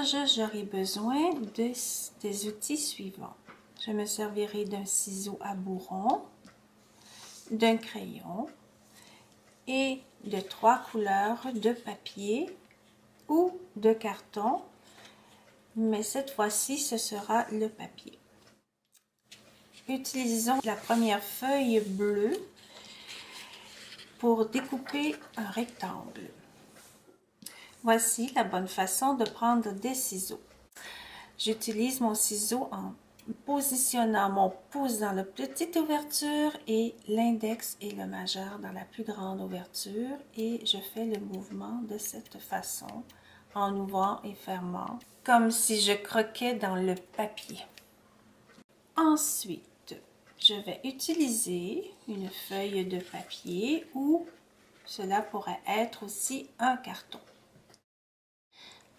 découpage, j'aurai besoin des outils suivants. Je me servirai d'un ciseau à bourron, d'un crayon et de 3 couleurs de papier ou de carton, mais cette fois-ci, ce sera le papier. Utilisons la première feuille bleue pour découper un rectangle. Voici la bonne façon de prendre des ciseaux. J'utilise mon ciseau en positionnant mon pouce dans la petite ouverture et l'index et le majeur dans la plus grande ouverture, et je fais le mouvement de cette façon en ouvrant et fermant comme si je croquais dans le papier. Ensuite, je vais utiliser une feuille de papier ou cela pourrait être aussi un carton.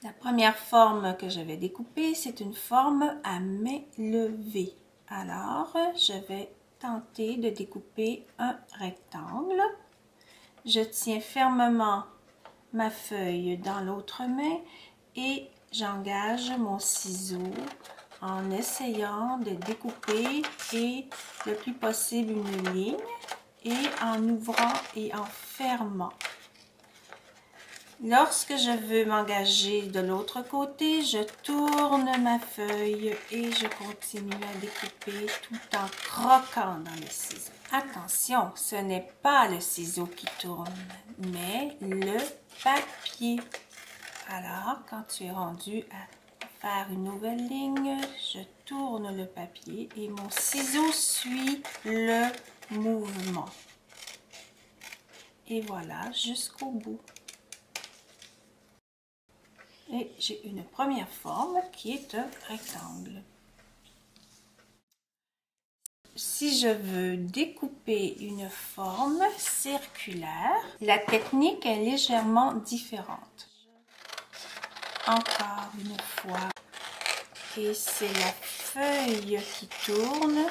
La première forme que je vais découper, c'est une forme à main levée. Alors, je vais tenter de découper un rectangle. Je tiens fermement ma feuille dans l'autre main et j'engage mon ciseau en essayant de découper et le plus possible une ligne et en ouvrant et en fermant. Lorsque je veux m'engager de l'autre côté, je tourne ma feuille et je continue à découper tout en croquant dans le ciseau. Attention, ce n'est pas le ciseau qui tourne, mais le papier. Alors, quand tu es rendu à faire une nouvelle ligne, je tourne le papier et mon ciseau suit le mouvement. Et voilà, jusqu'au bout. Et j'ai une première forme qui est un rectangle. Si je veux découper une forme circulaire, la technique est légèrement différente. Encore une fois, et c'est la feuille qui tourne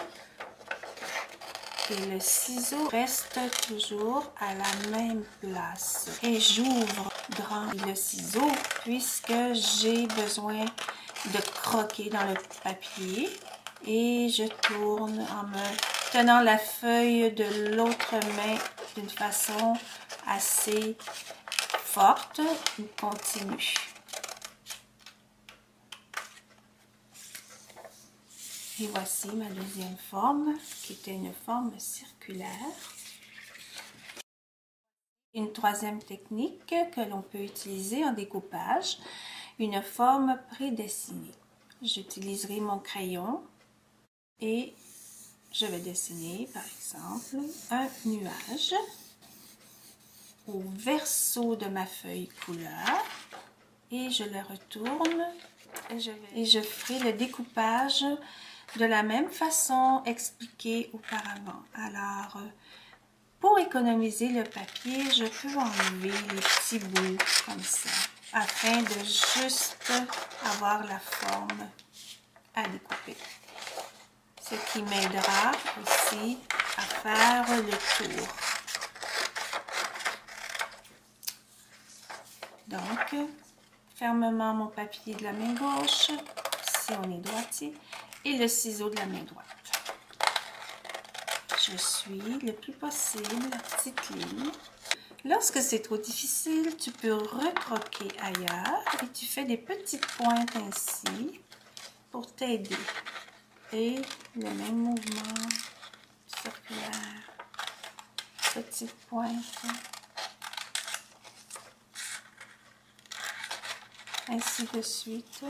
et le ciseau reste toujours à la même place. Et j'ouvre grand le ciseau puisque j'ai besoin de croquer dans le papier et je tourne en me tenant la feuille de l'autre main d'une façon assez forte ou continue. Et voici ma deuxième forme qui était une forme circulaire. Une troisième technique que l'on peut utiliser en découpage, une forme prédessinée. J'utiliserai mon crayon et je vais dessiner par exemple un nuage au verso de ma feuille couleur et je le retourne et je ferai le découpage de la même façon expliquée auparavant. Alors, pour économiser le papier, je peux enlever les petits bouts comme ça, afin de juste avoir la forme à découper. Ce qui m'aidera aussi à faire le tour. Donc, fermement mon papier de la main gauche, si on est droitier, et le ciseau de la main droite. Je suis le plus possible la petite ligne. Lorsque c'est trop difficile, tu peux recroquer ailleurs et tu fais des petites pointes ainsi pour t'aider. Et le même mouvement circulaire, petite pointe, ainsi de suite,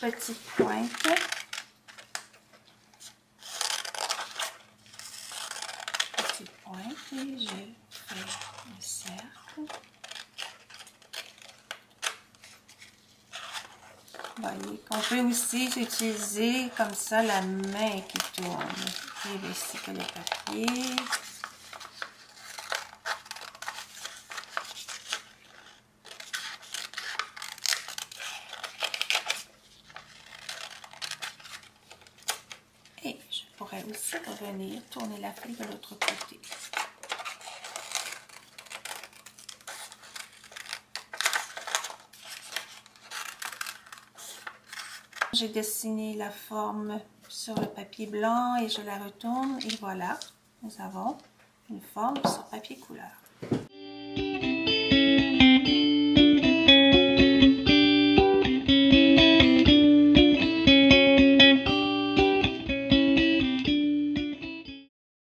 petite pointe. Et je fais le cercle. Voyez qu'on peut aussi utiliser comme ça la main qui tourne. Et ici que le papier. Et je pourrais aussi revenir tourner la feuille de l'autre côté. J'ai dessiné la forme sur le papier blanc et je la retourne et voilà, nous avons une forme sur papier couleur.